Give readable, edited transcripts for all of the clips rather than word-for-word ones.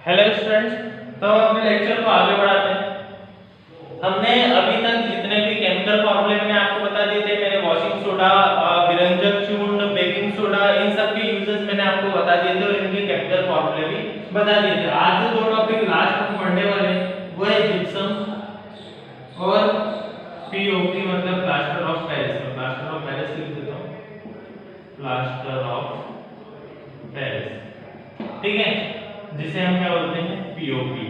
Hello students, तो हम अपने लेक्चर को आगे बढ़ाते हैं। हमने अभी तक जितने भी केमिकल फॉर्मूले मैंने आपको बता दिए थे। मैंने वॉशिंग सोडा, विरंजक चूर्ण, बेकिंग सोडा, इन सब के यूजेस मैंने आपको बता दिए थे और इनके केमिकल फॉर्मूले भी बता दिए थे। आज जो दो टॉपिक लास्ट हम पढ़ने वाले हैं वो है जिप्सम और पीओपी मतलब plaster of Paris. Plaster of Paris लिख देता हूँ, प्लास्टर ऑफ पेरिस, ठीक है, जिसे हम क्या बोलते हैं पीओपी।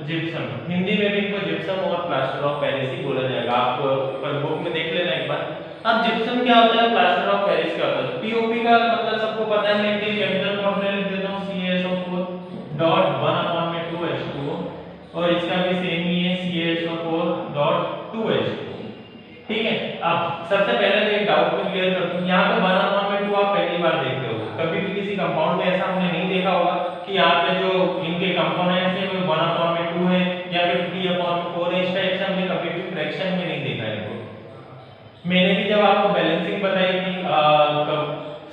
जिप्सम, हिंदी में भी इनको जिप्सम और प्लास्टर ऑफ पेरिस ही बोला जाएगा। आप पर बुक में देख लेना एक बार। अब जिप्सम क्या होता है, प्लास्टर ऑफ पेरिस क्या होता है। पीओपी का मतलब सबको पता है, मैं इनके केमिकल फॉर्मूला लिख देता हूं, CaSO4 डॉट 1/2H2O और इसका भी सेम ही है, CaSO4 डॉट 2H2O, ठीक है। अब सबसे पहले तो एक डाउट को क्लियर कर दूं, यहां पे 1/2 आप पहली बार देख रहे हो। कभी भी किसी कंपाउंड में ऐसा हमने नहीं देखा होगा कि यहाँ पे जो इनके कंपोनेंट्स हैं वो 1/2 है या फिर 3/4 है। इस टाइप से हमने कभी भी फ्रैक्शन में नहीं देखा इनको। मैंने भी जब आपको बैलेंसिंग बताई थी,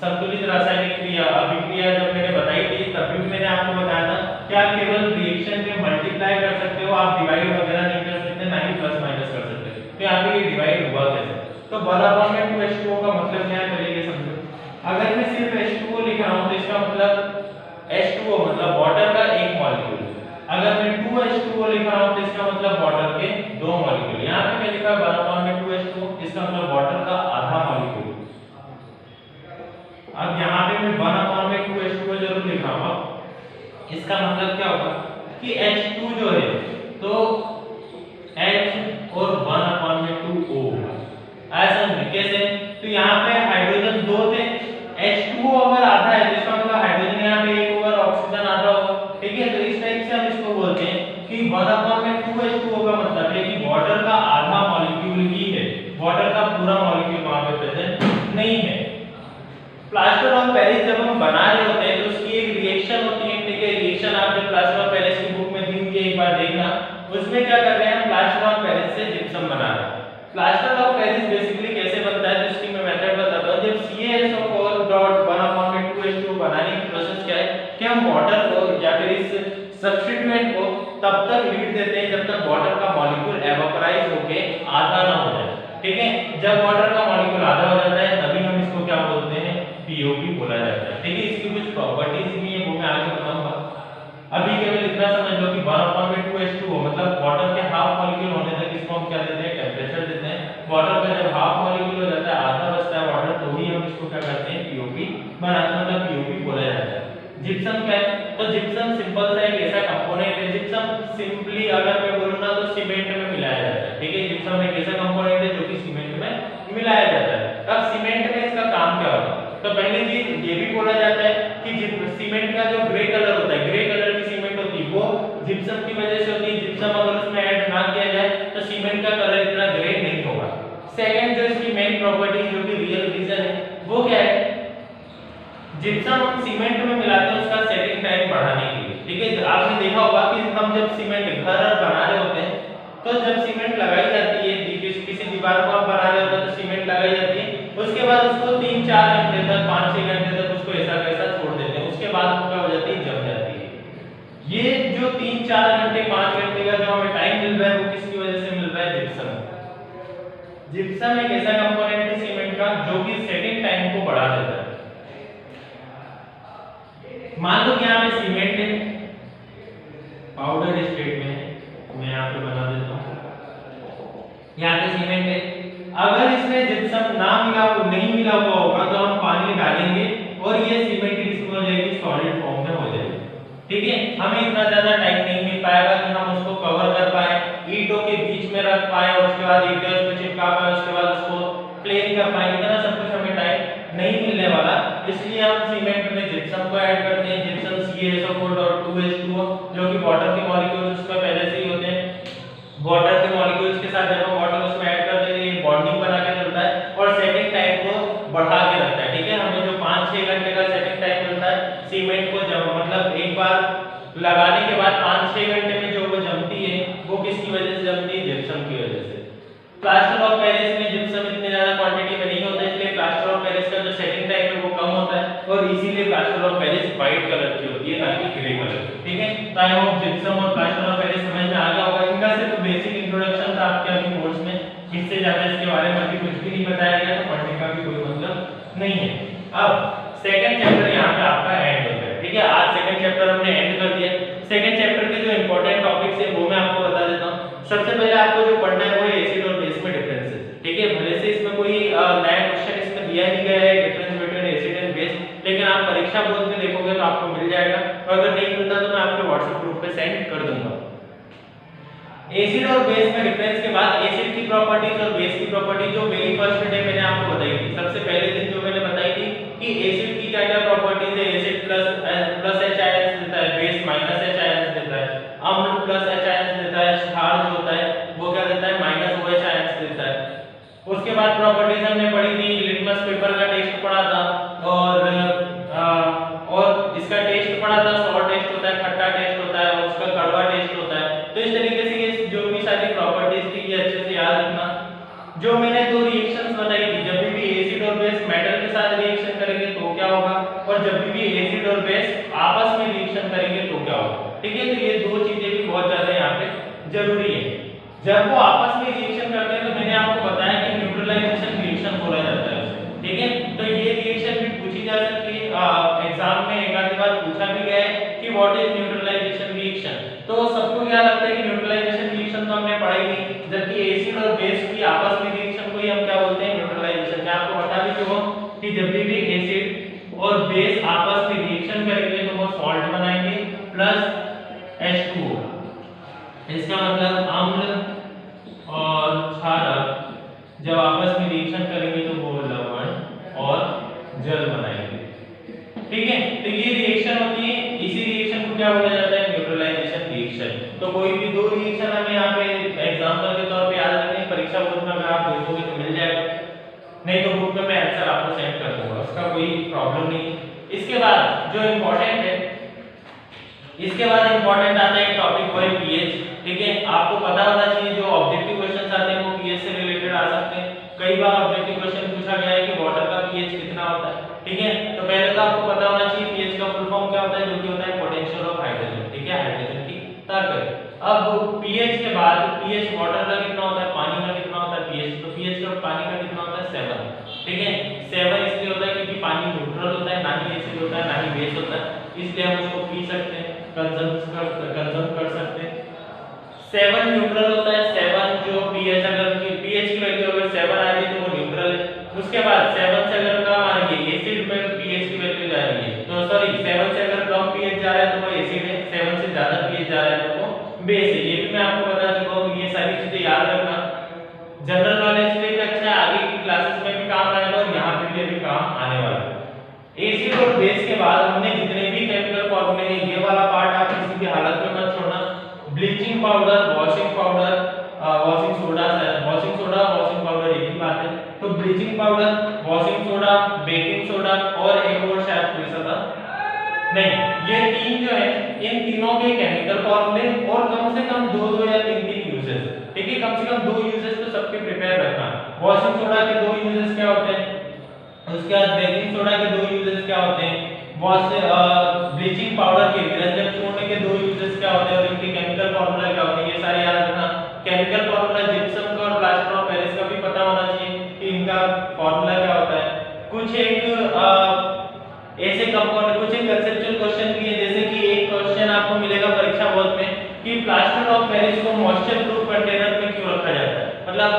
संतुलित रासायनिक क्रिया अभिक्रिया जब मैंने बताई थी, तब भी मैंने आपको बताया था कि आप केवल रिएक्शन में मल्टीप्लाई कर सकते हो, आप डिवाइड वगैरह नहीं कर सकते, ना ही प्लस माइनस कर सकते। तो यहाँ पे ये डिवाइड हुआ कैसे, तो 1/2H2O का मतलब क्या है पहले ये समझो। अगर मैं सिर्फ H2O लिख रहा हूं तो इसका मतलब H2O मतलब वाटर का एक मॉलिक्यूल। अगर मैं 2H2O लिख रहा हूं तो इसका मतलब वाटर के दो मॉलिक्यूल। यहां पे मैं लिखा 1/2H2O, इसका मतलब वाटर का आधा मॉलिक्यूल। अब यहां पे मैं 1/2H2O जरूर लिख रहा हूं। अब इसका मतलब क्या होगा कि H2 जो है तो H और 1/2O ऐसा नहीं कैसे, तो यहाँ पे हाइड्रोजन दो थे, H2O अगर आधा है तो इसका मतलब हाइड्रोजन यहाँ पे एक होगा, ऑक्सीजन आधा होगा, ठीक है। तो इस टाइप से हम इसको बोलते हैं कि 1/2H2O का मतलब है कि वाटर का आधा मॉलिक्यूल ही है, वाटर का पूरा मॉलिक्यूल वहां पे प्रेजेंट नहीं है। प्लास्टर ऑफ पेरिस जब हम बना रहे होते हैं तो उसकी एक रिएक्शन होती है, ठीक है। रिएक्शन आप जब प्लास्टर ऑफ पेरिस की बुक में दी हुई है एक बार देखना, उसमें क्या कर रहे हैं हम प्लास्टर ऑफ पेरिस से जिप्सम बना रहे हैं। प्लास्टर ऑफ पेरिस बेसिकली कैसे बनता है तो इसकी मैं मेथड बताता हूं। जब CaSO4 डॉट 1/2H2O बनाने की प्रोसेस क्या है कि हम वाटर को या फिर इस सब्स्टिट्यूएंट को तब तक हीट देते हैं जब तक वाटर का मॉलिक्यूल एवापोराइज होके आधा ना हो जाए, ठीक है। जब वाटर का मॉलिक्यूल आधा हो जाता है तभी हम इसको क्या बोलते हैं, पीओपी बोला जाता है, ठीक है। इसकी कुछ प्रॉपर्टीज भी है वो मैं आगे बताऊंगा। अभी केवल इतना समझ लो कि 1/2H2O मतलब वाटर के हाफ मॉलिक्यूल होने तक इसको हम क्या देते हैं, टेंपरेचर देते हैं। वाटर का जब हाफ मॉलिक्यूल हो जाता है, आधा बचता है वाटर, तो ही हम इसको क्या करते हैं, पीओपी बनाते हैं, मतलब पीओपी बोला जाता है। जिप्सम क्या है, तो जिप्सम सिंपल सा एक ऐसा कंपोनेंट है। जिप्सम सिंपली अगर मैं बोलूं ना तो सीमेंट में मिलाया जाता है, ठीक है। जिप्सम एक ऐसा कंपोनेंट है जो कि सीमेंट में मिलाया जाता है। अब सीमेंट में इसका काम क्या होता है, तो पहली चीज ये भी बोला जाता है कि सीमेंट का जो ग्रे कलर होता है, ग्रे कलर की सीमेंट होती है वो जिप्सम की वजह से होती है। जिप्सम अगर उसमें ऐड ना किया जाए तो सीमेंट का कलर इतना ग्रे नहीं होगा। सेकंड जो इसकी मेन प्रॉपर्टी जो कि रियल रीजन है वो क्या है, जिप्सम हम सीमेंट में मिलाते हैं उसका सेटिंग टाइम बढ़ाने के लिए, ठीक है। आपने देखा होगा कि हम जब सीमेंट घर बना रहे होते हैं तो जब सीमेंट लगाई जाती है, किसी दीवार को आप बना रहे होते हैं तो सीमेंट लगाई जाती है, उसके बाद उसको 3-4 घंटे तक 5-6 घंटे तक उसको ऐसा कैसा छोड़ देते हैं, उसके बाद वो क्या हो जाती है, जम जाती है। ये जो 3-4 घंटे 5 घंटे का जो हमें टाइम मिल रहा है वो किसकी वजह से मिल रहा है, जिप्सम। जिप्सम एक ऐसा कंपोनेंट है सीमेंट का जो कि सेटिंग टाइम को बढ़ा देता है। मान लो कि यहाँ पे सीमेंट है, पाउडर स्टेट में है, मैं यहाँ पे बना देता हूँ, यहाँ पे सीमेंट है। अगर इसमें जिप्सम ना मिला नहीं मिला हुआ होगा तो हम पानी डालेंगे और ये सीमेंट किसमें हो जाएगी, सॉलिड फॉर्म में हो जाएगी, ठीक है। हमें इतना ज्यादा टाइम नहीं मिल पाएगा कि हम उसको कवर कर पाए, ईंटों के बीच में रख पाए और उसके बाद ईंटें उस पे चिपका पाए, उसके बाद उसको प्लेन कर पाए, इतना सब कुछ हमें टाइम नहीं मिलने वाला। इसलिए हम सीमेंट में जिप्सम को ऐड करते हैं। जिप्सम CaSO4.2H2O जो कि वाटर के मॉलिक्यूल्स उसमें पहले से ही होते हैं। वाटर के मॉलिक्यूल्स के साथ जब हम वाटर उसमें ऐड करते हैं ये बॉन्डिंग बना के चलता है और सेटिंग टाइम को बढ़ा के रखता है, ठीक है। हमें जो 5-6 घंटे का सेटिंग टाइम मिलता है सीमेंट को, जब मतलब एक बार लगाने के बाद 5-6 घंटे में जो वो जमती है वो किसकी वजह से जमती है, जिप्सम की वजह से। प्लास्टर ऑफ पेरिस में जिप्सम इतनी ज्यादा क्वांटिटी में नहीं होता, इसलिए प्लास्टर ऑफ पेरिस का जो सेटिंग टाइम है वो कम होता है और इसीलिए plaster of Paris white colour की होती है ना कि ग्रे कलर की, ठीक है। तो आई होप जिप्सम और प्लास्टर ऑफ पेरिस समझ में आ गया होगा। इनका सिर्फ बेसिक इंट्रोडक्शन था आपके अभी कोर्स में, इससे ज्यादा इसके बारे में अभी कुछ भी नहीं बताया गया, तो पढ़ने का भी कोई मतलब नहीं है। अब सेकंड चैप्टर यहाँ पे आपका एंड हो गया, ठीक है। आज सेकंड चैप्टर हमने एंड कर दिया। सेकंड चैप्टर के जो इंपॉर्टेंट टॉपिक्स है वो मैं आपको बता देता हूँ। सबसे पहले आपको जो पढ़ना है वो है एसिड और बेस में डिफरेंसेस, ठीक है। भले से इसमें कोई नया क्वेश्चन इसमें दिया नहीं गया है difference between acid and base, लेकिन आप परीक्षा बोर्ड में देखोगे तो आपको मिल जाएगा, और अगर नहीं मिलता तो मैं आपके व्हाट्सएप ग्रुप पे सेंड कर दूंगा। एसिड और बेस में डिफरेंस के बाद एसिड की प्रॉपर्टीज और बेस की प्रॉपर्टी जो वेरी फर्स्ट डे मैंने आपको बताई थी, सबसे पहले दिन जो मैंने बताई थी कि एसिड की क्या-क्या प्रॉपर्टीज है। एसिड प्लस H आयंस देता है, बेस माइनस H आयंस देता है, अम्ल प्लस H आयंस देता है, क्षार जो होता है वो क्या देता है, माइनस OH आयंस देता है। उसके बाद प्रॉपर्टीज हमने पढ़ी थी, लिटमस पेपर का टेस्ट पढ़ा था, और इसका टेस्ट पढ़ा था, सॉर टेस्ट होता है, खट्टा टेस्ट होता है, और उसका कड़वा टेस्ट होता है। तो इस तरीके से ये जो भी सारी प्रॉपर्टीज थी ये अच्छे से याद रखना। जो मैंने दो रिएक्शंस बताई थी, जब भी एसिड और बेस मेटल के साथ रिएक्शन करेंगे तो क्या होगा, और जब भी एसिड और बेस आपस में रिएक्शन करेंगे तो क्या होगा, ठीक है। तो ये दो चीजें भी बहुत ज्यादा यहाँ पे जरूरी है। जब वो आपस में रिएक्शन करते हैं तो मैंने आपको बताया कि न्यूट्रलाइजेशन रिएक्शन बोला जाता है, ठीक है। तो ये रिएक्शन भी पूछी जा सकती है, एग्जाम में एक आधी बार पूछा भी गया है कि व्हाट इज न्यूट्रलाइजेशन रिएक्शन। तो सबको क्या लगता है कि न्यूट्रलाइजेशन रिएक्शन तो हमने पढ़ा ही नहीं, जबकि एसिड और बेस की आपस में रिएक्शन को ही हम क्या बोलते हैं, न्यूट्रलाइजेशन। मैं आपको बता भी चुका हूं कि जब भी एसिड और बेस आपस में रिएक्शन करेंगे तो वो सॉल्ट बनाएंगे प्लस H2O। इसका मतलब अम्ल और क्षारक जब आपस में रिएक्शन करेंगे तो वो लवण और जल बनाएंगे, ठीक है। तो ये रिएक्शन होती है, इसी रिएक्शन को क्या बोला जाता है, न्यूट्रलाइजेशन रिएक्शन। तो कोई भी दो रिएक्शन हमें यहाँ पे एग्जांपल के तौर पे याद रखने, परीक्षा बोर्ड में अगर आप देखोगे तो मिल जाएगा, नहीं तो ग्रुप में मैं आंसर आपको सेंड कर दूंगा, उसका कोई प्रॉब्लम नहीं। इसके बाद जो इंपॉर्टेंट है, इसके बाद इंपॉर्टेंट आता है टॉपिक वो है पीएच, ठीक है। आपको पता होना चाहिए जो ऑब्जेक्टिव क्वेश्चंस आते हैं वो पीएच से रिलेटेड आ सकते हैं। कई बार ऑब्जेक्टिव क्वेश्चन पूछा गया है कि वाटर का पीएच कितना होता है, ठीक है। तो पहले तो आपको पता होना चाहिए पीएच का फुल फॉर्म क्या होता है, जो कि होता है पोटेंशियल ऑफ हाइड्रोजन, ठीक है, हाइड्रोजन की ताकत। अब पीएच के बाद पीएच वाटर का कितना होता है, पानी का कितना होता है पीएच, तो पीएच का पानी का कितना होता है 7, ठीक है। 7 इसलिए होता है क्योंकि पानी न्यूट्रल होता है, ना ही एसिड होता है ना ही बेस होता है, इसलिए हम उसको पी सकते हैं, कंज्यूम कर सकते हैं। 7 न्यूट्रल होता है, 7 जो पीएच अगर पीएच की वैल्यू अगर 7 आ रही है तो वो न्यूट्रल है। उसके बाद 7 से अगर कम आ रही है एसिड में पीएच की वैल्यू जा रही है, तो सॉरी 7 से अगर कम पीएच जा रहा है तो वो एसिड है, 7 से ज्यादा पीएच जा रहा है तो वो बेस है। ये भी मैं आपको बता चुका हूं, ये सारी चीजें याद रखना, जनरल नॉलेज के लिए भी अच्छा है, आगे की क्लासेस में भी काम आएगा और यहाँ पे भी अभी काम आने वाला है। एसिड और बेस के बाद हमने जितने भी केमिकल फॉर्मूले हैं, ये वाला पार्ट आप किसी भी हालत में मत छोड़ना। Bleaching powder, washing powder, washing soda, washing powder एक ही बात है। तो bleaching powder, washing soda, baking soda और एक और शायद कोई सा था नहीं, ये तीन जो है इन तीनों के केमिकल फॉर्मूले और कम से कम 2 या 3 यूजेस, ठीक है। कम से कम 2 यूजेस तो सबके प्रिपेयर रखना। वॉशिंग सोडा के 2 यूजेस क्या होते हैं, उसके बाद बेकिंग सोडा के 2 यूजेस क्या होते हैं, ब्लीचिंग पाउडर के विरंजक चूर्ण के 2 यूजेस क्या होते हैं और इनके केमिकल फार्मूला क्या होते हैं, ये सारे याद रखना। केमिकल फार्मूला जिप्सम का और प्लास्टर ऑफ पेरिस का भी पता होना चाहिए कि इनका फार्मूला क्या होता है। कुछ एक ऐसे कंपाउंड, कुछ एक कंसेप्चुअल क्वेश्चन भी है, जैसे कि एक क्वेश्चन आपको मिलेगा परीक्षा बोर्ड में कि प्लास्टर ऑफ पेरिस को मॉइस्चर प्रूफ कंटेनर में क्यों रखा जाता है, मतलब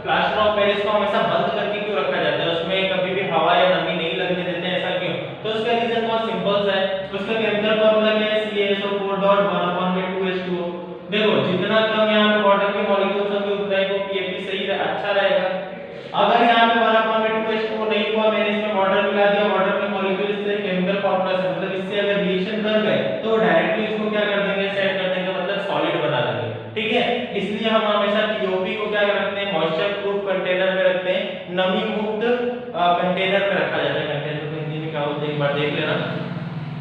प्लास्टर ऑफ पेरिस को हमेशा बंद करके क्यों रखा जाता है, उसमें कभी भी हवा या नमी नहीं लगने देते हैं, ऐसा क्यों। तो उसका रीजन बहुत सिंपल सा है, उसका केमिकल फार्मूला क्या है, CaSO4.1/2H2O। देखो जितना कम यहाँ पे वाटर के मॉलिक्यूल्स होंगे उतना ही वो पीएपी सही अच्छा रहेगा। अगर यहाँ पे 1/2H2O नहीं हुआ, मैंने इसमें वाटर मिला दिया, वाटर के मॉलिक्यूल इससे केमिकल फार्मूला से मतलब इससे अगर रिएक्शन कर गए तो डायरेक्टली इसको क्या कर देंगे, सेट कर देंगे, मतलब सॉलिड बना देंगे, ठीक है। इसलिए हम हमेशा पीओपी को क्या रखते हैं, मॉइस्चर प्रूफ कंटेनर में रखते हैं, नमी मुक्त कंटेनर में रखा जाता है। कंटेनर को हिंदी में क्या बोलते हैं एक बार देख लेना।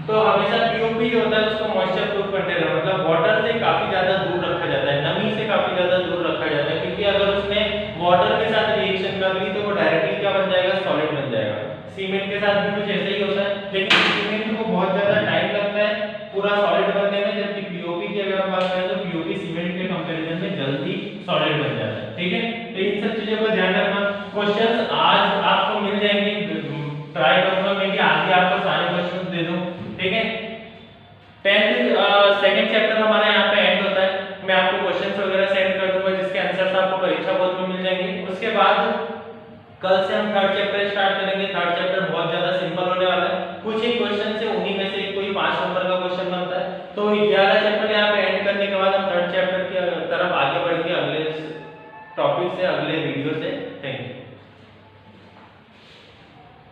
तो हमेशा पीओपी जो होता है उसको मॉइस्चर प्रूफ कंटेनर मतलब वाटर से काफी ज्यादा दूर रखा जाता है, नमी से काफी ज्यादा दूर रखा जाता है, क्योंकि अगर उसने वाटर के साथ रिएक्शन कर ली तो वो डायरेक्टली क्या बन जाएगा, सॉलिड बन जाएगा। सीमेंट के साथ भी कुछ ऐसा ही होता है, लेकिन सीमेंट को बहुत ज्यादा टाइम लगता है पूरा सॉलिड बनने में, जबकि जल्दी सॉलिड बन जाता है। ठीक है, तो इन सब चीजों का ध्यान रखना। क्वेश्चंस आज आपको मिल जाएंगे, ट्राई करूंगा मैं कि आगे आपको सारे क्वेश्चंस दे दूं। ठीक है, 10th सेकंड चैप्टर हमारा यहाँ पे एंड होता है। मैं आपको क्वेश्चंस वगैरह सेंड कर दूंगा जिसके आंसर्स आपको परीक्षा बोर्ड में मिल जाएंगे। उसके बाद कल से हम थर्ड चैप्टर स्टार्ट करेंगे। थर्ड चैप्टर बहुत ज्यादा सिंपल होने वाला है, कुछ ही क्वेश्चन से उन्हीं में से कोई 5 नंबर का क्वेश्चन बनता है। तो 11 चैप्टर यहाँ पे एंड करने के बाद हम थर्ड चैप्टर की तरफ आगे बढ़ के अगले टॉपिक से, अगले वीडियो से